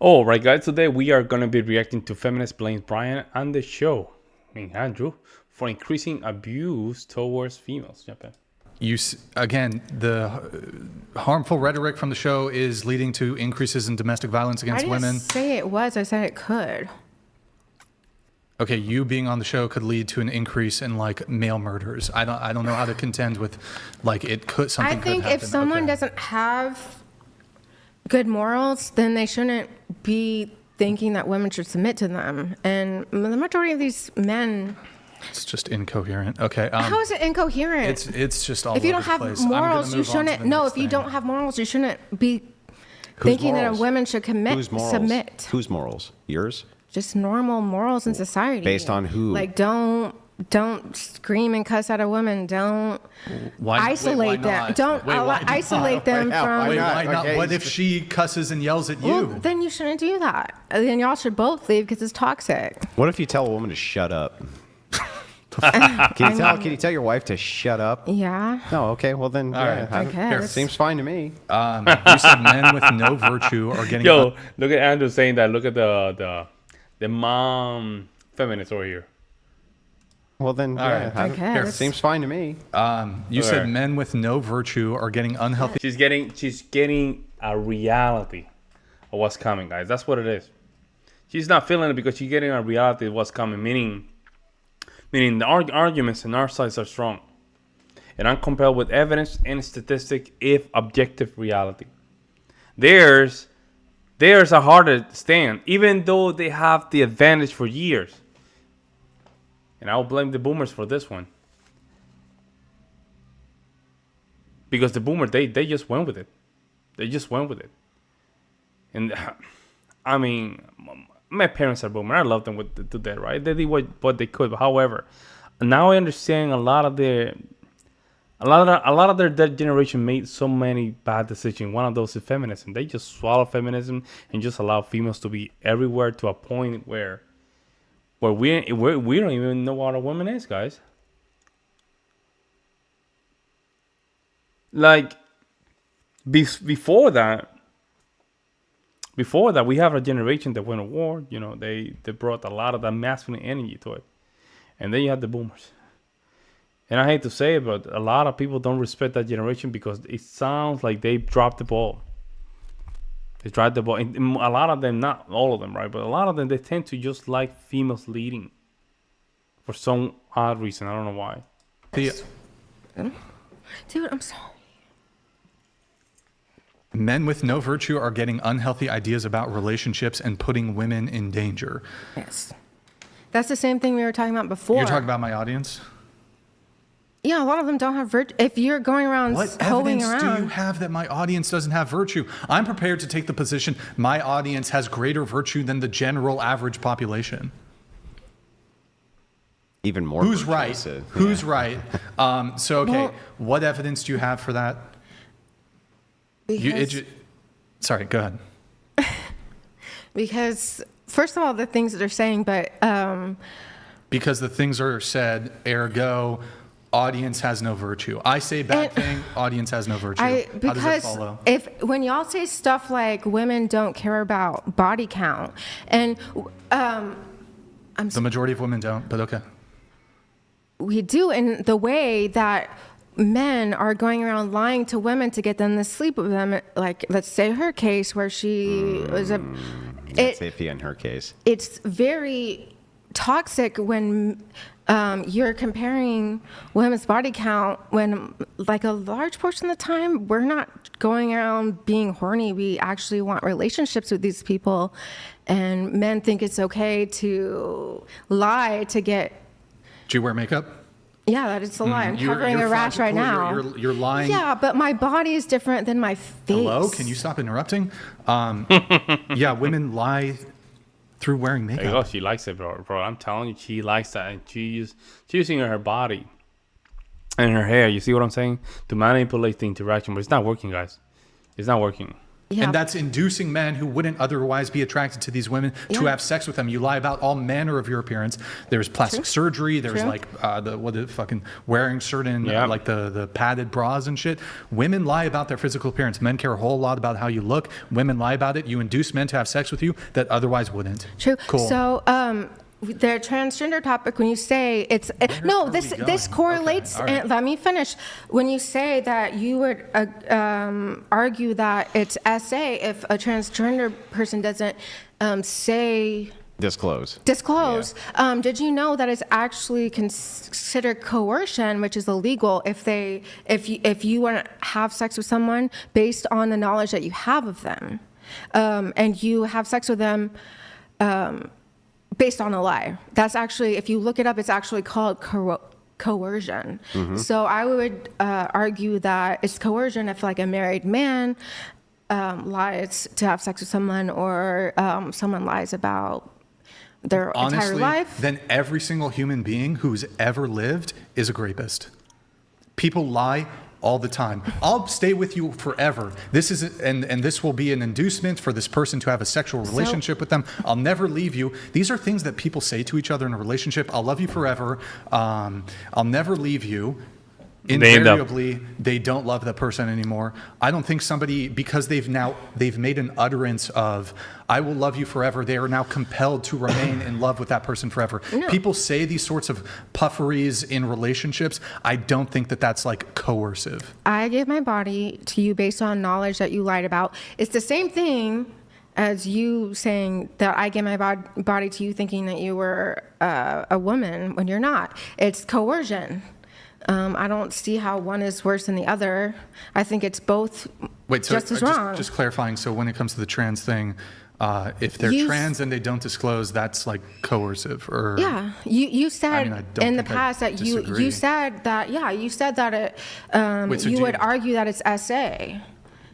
All right, guys. Today we are gonna be reacting to feminist blames Brian and the show, Andrew, for increasing abuse towards females. Jump in. Again, the harmful rhetoric from the show is leading to increases in domestic violence against women. I didn't say it was. I said it could. Okay, you being on the show could lead to an increase in like male murders. I don't know how to contend with like it could something. I think if someone doesn't have good morals, then they shouldn't be thinking that women should submit to them. And the majority of these men. It's just incoherent. Okay. How is it incoherent? It's just all if you over don't have the place. morals, you shouldn't. No, if you don't have morals, you shouldn't be thinking that a woman should submit. Whose morals? Yours? Just normal morals in society. Based on who? Like don't scream and cuss at a woman. Don't isolate them. Don't isolate them from. Wait, why not? Okay. What if she cusses and yells at you? Well, then you shouldn't do that. Then y'all should both leave because it's toxic. What if you tell a woman to shut up? Can you tell your wife to shut up? Yeah. No. Okay. Well then, Okay. Seems fine to me. You said men with no virtue are getting. Yo, look at Andrew saying that. Look at the mom feminist over here. Well then, seems fine to me. You said men with no virtue are getting unhealthy. She's getting a reality of what's coming, guys. That's what it is. She's not feeling it because she's getting a reality of what's coming. Meaning the arguments on our sides are strong, and I'm compelled with evidence and statistic, if objective reality. There's a harder stand, even though they have the advantage for years. And I'll blame the boomers for this one. Because the boomers, they just went with it. They just went with it. And I mean, my parents are boomer. I love them to that, right? They did what they could. However, now I understand a lot of their that generation made so many bad decisions. One of those is feminism. They just swallow feminism and just allow females to be everywhere to a point where we don't even know what a woman is, guys. Like before that, we have a generation that went to war. You know, they brought a lot of that masculine energy to it, and then you have the boomers. And I hate to say it, but a lot of people don't respect that generation because it sounds like they dropped the ball. They dropped the ball. And a lot of them, not all of them, right? But a lot of them, they tend to just like females leading for some odd reason. I don't know why. Dude, I'm sorry. Men with no virtue are getting unhealthy ideas about relationships and putting women in danger. Yes. That's the same thing we were talking about before. You're talking about my audience? Yeah, a lot of them don't have virtue. If you're going around what evidence do you have that my audience doesn't have virtue? I'm prepared to take the position my audience has greater virtue than the general average population. Even more. Who's right? Who's right? So, okay, what evidence do you have for that? Sorry, go ahead. Because, first of all, the things that they're saying, but... because the things are said, ergo... audience has no virtue. I say bad thing, audience has no virtue. How does it follow? When y'all say stuff like women don't care about body count, and the majority of women don't, but okay. We do in the way that men are going around lying to women to get them to sleep with them. Like, let's say her case where she was a... That's iffy in her case. It's very toxic when... you're comparing women's body count when, like, a large portion of the time, we're not going around being horny. We actually want relationships with these people, and men think it's okay to lie to get. Do you wear makeup? Yeah, that is a lie. I'm covering a rash right now. You're lying. Yeah, but my body is different than my face. Hello? Can you stop interrupting? Yeah, women lie through wearing makeup. Oh, she likes it, bro. I'm telling you, she likes that. And she's using her body and her hair. You see what I'm saying? To manipulate the interaction, but it's not working, guys. It's not working. Yeah. And that's inducing men who wouldn't otherwise be attracted to these women to have sex with them. You lie about all manner of your appearance. There's plastic surgery. There's like wearing certain like the padded bras and shit. Women lie about their physical appearance. Men care a whole lot about how you look. Women lie about it. You induce men to have sex with you that otherwise wouldn't. True. Cool. So, the transgender topic, when you say this correlates, Okay. Right. and let me finish. When you say that you would argue that it's SA if a transgender person doesn't say Disclose. Did you know that it's actually considered coercion, which is illegal if you want to have sex with someone based on the knowledge that you have of them, and you have sex with them based on a lie. That's actually, if you look it up, it's actually called coercion. So I would argue that it's coercion if like a married man lies to have sex with someone, or someone lies about their entire life. Then every single human being who's ever lived is a rapist. People lie all the time. I'll stay with you forever. This is and this will be an inducement for this person to have a sexual relationship with them. I'll never leave you. These are things that people say to each other in a relationship. I'll love you forever. I'll never leave you. Invariably, they don't love that person anymore. I don't think somebody, because they've made an utterance of "I will love you forever," they are now compelled to remain in love with that person forever. No. People say these sorts of pufferys in relationships. I don't think that that's like coercive. I give my body to you based on knowledge that you lied about. It's the same thing as you saying that I give my body to you thinking that you were a woman when you're not. It's coercion. I don't see how one is worse than the other. I think it's both just as wrong. Just clarifying, so when it comes to the trans thing, if they're trans and they don't disclose, that's like coercive, or you said in the past that you said that you would argue that it's SA.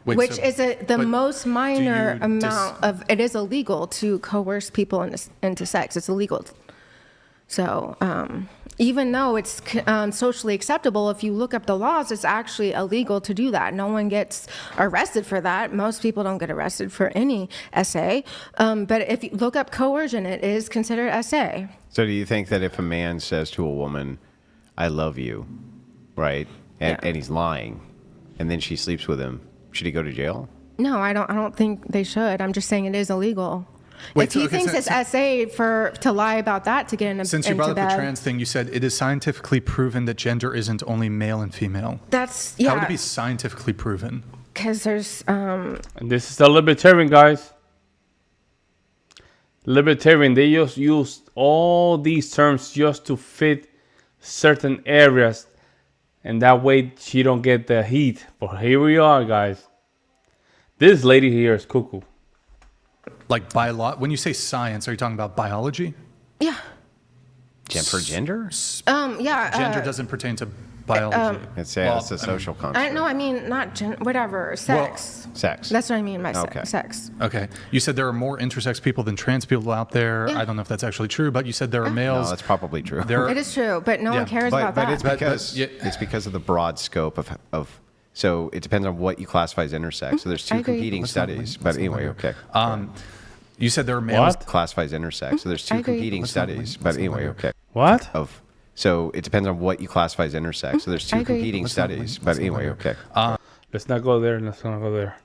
Which is the most minor amount of, it is illegal to coerce people into sex. It's illegal. So even though it's socially acceptable, if you look up the laws, it's actually illegal to do that. No one gets arrested for that. Most people don't get arrested for any SA. But if you look up coercion, it is considered SA. So do you think that if a man says to a woman, "I love you," right, and he's lying, and then she sleeps with him, should he go to jail? No, I don't think they should. I'm just saying it is illegal. If he thinks it's SA to lie about that to get into Since you brought up the trans thing, you said it is scientifically proven that gender isn't only male and female. How would it be scientifically proven? Because there's And this is the libertarian, guys. Libertarian, they just use all these terms just to fit certain areas, and that way she don't get the heat. But here we are, guys. This lady here is cuckoo. Like when you say science, are you talking about biology? Yeah. For gender? Gender doesn't pertain to biology. It's a social construct. No, I mean not whatever. Sex. Sex. That's what I mean by sex. Okay. You said there are more intersex people than trans people out there. Yeah. I don't know if that's actually true, but you said there are males. No, that's probably true. It is true, but no one cares about that. It's because of the broad scope of. So it depends on what you classify as intersex. So there's two competing studies. But anyway, okay. You said there are males. What? Classifies intersex. So there's two competing studies. But anyway, okay. What? So it depends on what you classify as intersex. So there's two competing studies. But anyway, okay. Let's not go there. Let's not go there.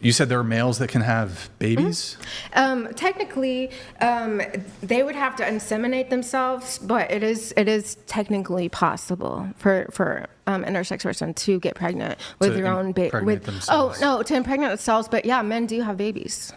You said there are males that can have babies? Technically, they would have to inseminate themselves, but it is technically possible for intersex person to get pregnant with their own baby. To impregnate themselves, but yeah, men do have babies.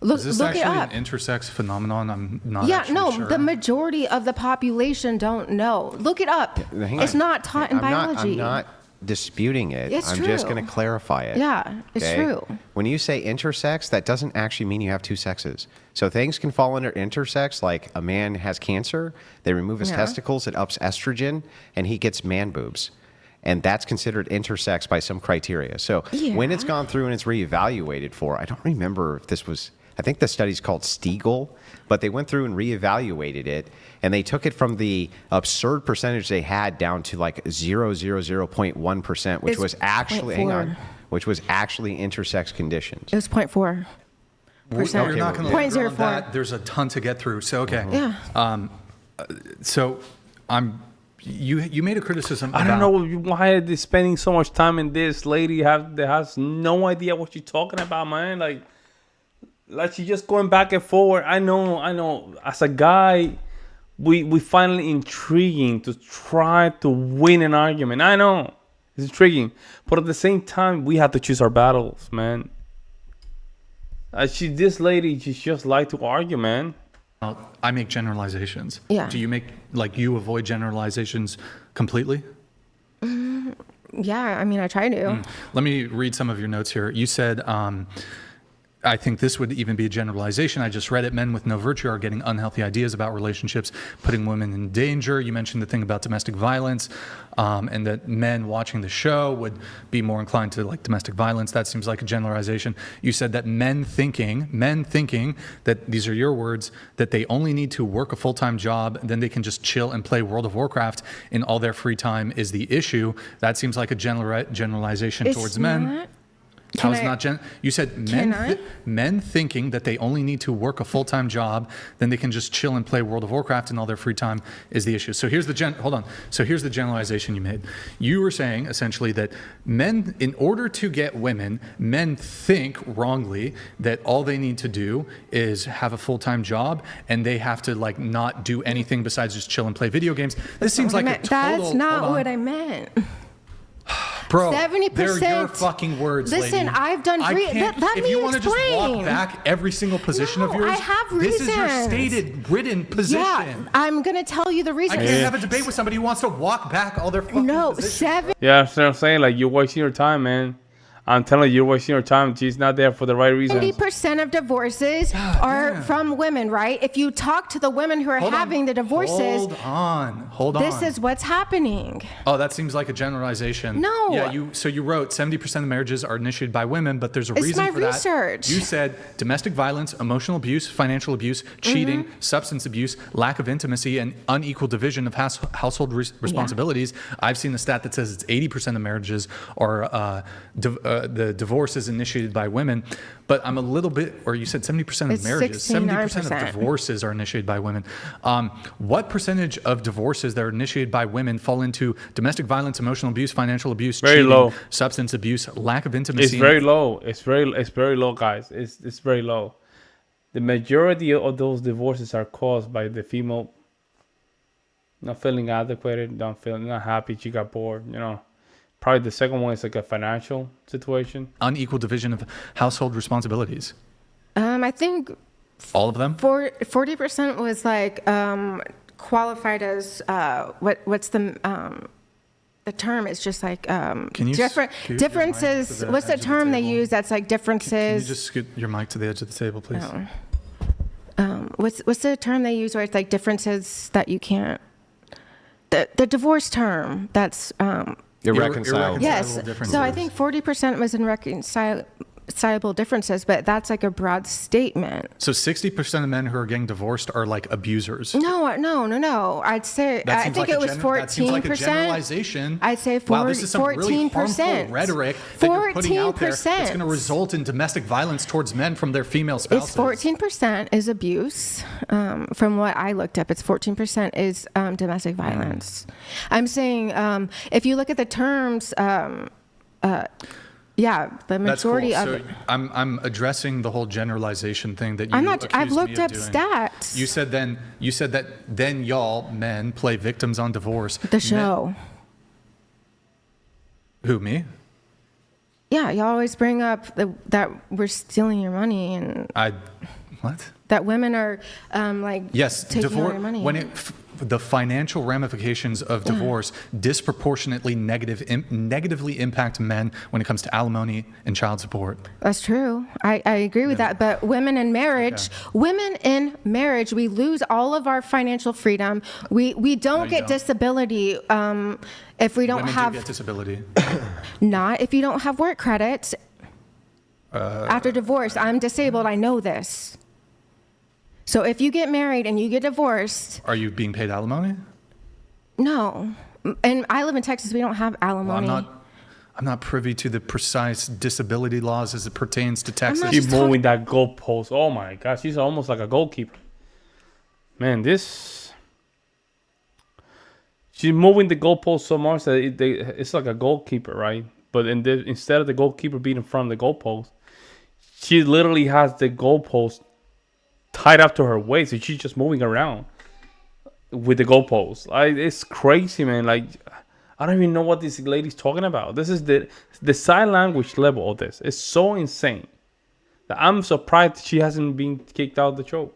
Is this actually an intersex phenomenon? I'm not sure. The majority of the population don't know. Look it up. It's not taught in biology. I'm not disputing it. I'm just going to clarify it. Yeah, it's true. When you say intersex, that doesn't actually mean you have two sexes. So things can fall under intersex, like a man has cancer, they remove his testicles, it ups estrogen, and he gets man boobs. And that's considered intersex by some criteria. So when it's gone through and it's reevaluated for, I don't remember if this was, I think the study's called Stiegel, but they went through and reevaluated it, and they took it from the absurd percentage they had down to like 0.1%, which was actually, which was actually intersex conditions. It was 0.4%. You're not going to Point linger on 0.04. that. There's a ton to get through. So, okay. Yeah. So you made a criticism I don't know why are they spending so much time in this. Lady that has no idea what she's talking about, man. Like she's just going back and forward. I know. As a guy, we find it intriguing to try to win an argument. I know it's intriguing, but at the same time, we have to choose our battles, man. This lady, she just like to argue, man. I make generalizations. Yeah. Do you make, you avoid generalizations completely? Yeah, I mean, I try to. Let me read some of your notes here. You said, I think this would even be a generalization. I just read it. Men with no virtue are getting unhealthy ideas about relationships, putting women in danger. You mentioned the thing about domestic violence, and that men watching the show would be more inclined to like domestic violence. That seems like a generalization. You said that men thinking that, these are your words, that they only need to work a full-time job, and then they can just chill and play World of Warcraft in all their free time is the issue. That seems like a generalization towards men. How is not you said men thinking that they only need to work a full-time job, then they can just chill and play World of Warcraft in all their free time is the issue. So here's the So here's the generalization you made. You were saying essentially that men, in order to get women, men think wrongly that all they need to do is have a full-time job and they have to not do anything besides just chill and play video games. This seems like a total. That's not what I meant. Bro, 70%. They're your fucking words, Listen, lady. I've done. Let me if you want to just walk explain. back every single position of yours, I have this is your reasons. stated written position. Yeah, I'm gonna tell you the reason. I can't have a debate with somebody who wants to walk back all their fucking positions. Yeah, that's what I'm saying. You're wasting your time, man. I'm telling you, you're wasting your time. She's not there for the right reasons. 70% of divorces are from women, right? If you talk to the women who are having the divorces, hold on. This is what's happening. Oh, that seems like a generalization. No. Yeah, you wrote 70% of marriages are initiated by women, but there's a reason for that. It's my research. You said domestic violence, emotional abuse, financial abuse, cheating, substance abuse, lack of intimacy, and unequal division of household responsibilities. Yeah. I've seen the stat that says it's 80% of marriages are the divorce is initiated by women, but I'm a little bit, or you said 70% of marriages, 70% of divorces are initiated by women. What percentage of divorces that are initiated by women fall into domestic violence, emotional abuse, financial abuse, cheating, substance abuse, lack of intimacy? It's very low. It's very low, guys. It's very low. The majority of those divorces are caused by the female not feeling adequate, not happy, she got bored, Probably the second one is a financial situation. Unequal division of household responsibilities. I think all of them. 40% was qualified as what's the term? It's just differences. What's the term they use? That's differences. Can you just scoot your mic to the edge of the table, please? What's the term they use where it's differences that you can't? The divorce term. That's. Irreconcilable. Yes. So I think 40% was irreconcilable differences, but that's a broad statement. So 60% of men who are getting divorced are abusers. No. I'd say I think it was 14%. That seems like a generalization. I'd say 14%. Wow, this is some really harmful rhetoric that you're putting out there. It's going to result in domestic violence towards men from their female spouses. It's 14% is abuse. From what I looked up, it's 14% is domestic violence. I'm saying if you look at the terms. Yeah, the majority That's cool. of it. I'm addressing the whole generalization thing that you. I've looked up stats. You said that then y'all men play victims on divorce. The show. Who, me? Yeah, you always bring up that we're stealing your money and. What? That women are yes, taking all your money. The financial ramifications of divorce disproportionately negatively impact men when it comes to alimony and child support. That's true. I agree with that. But women in marriage, we lose all of our financial freedom. We don't get disability if we don't women have. Do get disability. Not if you don't have work credits. After divorce, I'm disabled. I know this. So if you get married and you get divorced... Are you being paid alimony? No. And I live in Texas. We don't have alimony. Well, I'm not privy to the precise disability laws as it pertains to Texas. not- She's moving that goalpost. Oh my gosh, she's almost like a goalkeeper. Man, she's moving the goalpost so much that it's like a goalkeeper, right? But instead of the goalkeeper being in front of the goalpost, she literally has the goalpost tied up to her waist, and she's just moving around with the goalpost. It's crazy, man. Like, I don't even know what this lady's talking about. This is the sign language level of this. It's so insane that I'm surprised she hasn't been kicked out of the show.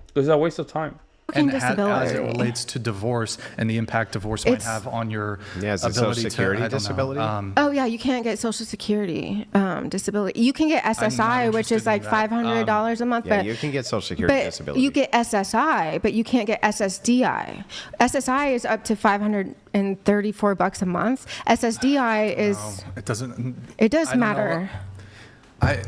Because it's a waste of time. And disability. as it relates to divorce and the impact divorce might have on your is it ability Social Security to, I don't know, disability? Oh yeah, you can't get Social Security disability. You can get SSI, which is interested in like that. $500 a month. Yeah, but you can get Social Security but disability. you get SSI, but you can't get SSDI. SSI is up to $534 a month. SSDI is it doesn't. it does I don't know. matter.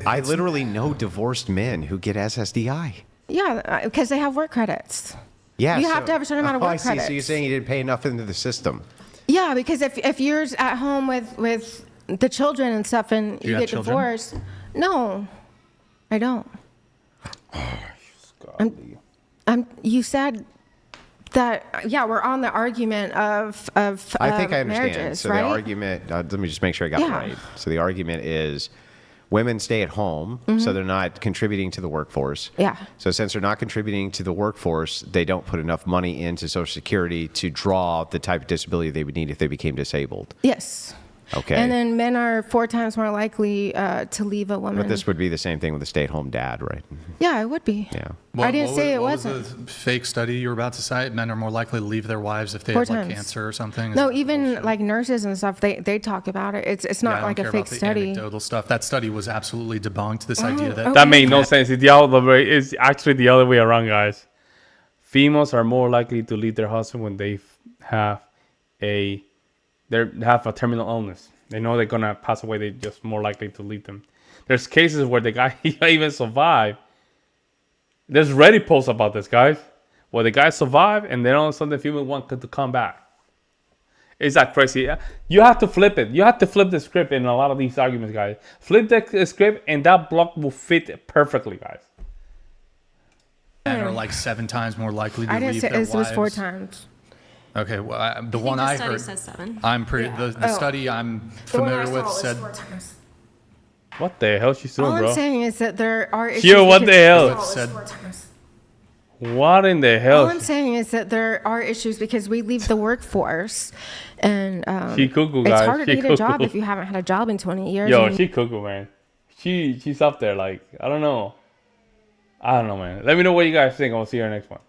I literally know divorced men who get SSDI. Yeah, because they have work credits. Yeah, You have to have a certain amount of I work see. So you're credits. saying you didn't pay enough into the system? Yeah, because if you're at home with the children and stuff and you have get children? divorced, no, I don't. You said that, yeah, we're on the argument of I think I understand. marriages, So right? the argument, let me just make sure I got it Yeah. right. So the argument is women stay at home, so they're not contributing to the workforce. Yeah. So since they're not contributing to the workforce, they don't put enough money into Social Security to draw the type of disability they would need if they became disabled. Yes. Okay. And then men are 4 times more likely to leave a woman. But this would be the same thing with a stay-at-home dad, right? Yeah, it would be. Yeah. I didn't say it what wasn't. was the fake study you were about to cite? Men are more likely to leave their wives if they 4 have like times. cancer or something. Is No, that even bullshit? like nurses and stuff, they talk about it. It's Yeah, I not don't like care a about fake the study. anecdotal stuff. That study was absolutely debunked. This idea that oh. That made no sense. It's actually the other way around, guys. Females are more likely to leave their husband when they have a terminal illness. They know they're gonna pass away. They're just more likely to leave them. There's cases where the guy even survived. There's Reddit posts about this, guys, where the guy survived and then all of a sudden the female want to come back. Is that crazy? You have to flip it. You have to flip the script in a lot of these arguments, guys. Flip the script and that block will fit perfectly, guys. men are like 7 times more likely to I didn't leave say their it was 4 wives. times. Okay, well, the I one think I the study heard, says 7. I'm pretty. The Oh. study I'm The one I familiar saw with was said 4 times. What the hell she's doing, All bro? I'm saying is that there are issues. Yo, what the because- hell? Oh, it's Said- 4 times. What in the All hell? I'm saying is that there are issues because we leave the workforce, and She cuckoo, it's guys. harder to She get a job cuckoo. if you haven't had a job in 20 years. Yo, and- she cuckoo, man. She's up there. Like, I don't know, man. Let me know what you guys think. I'll see you in the next one.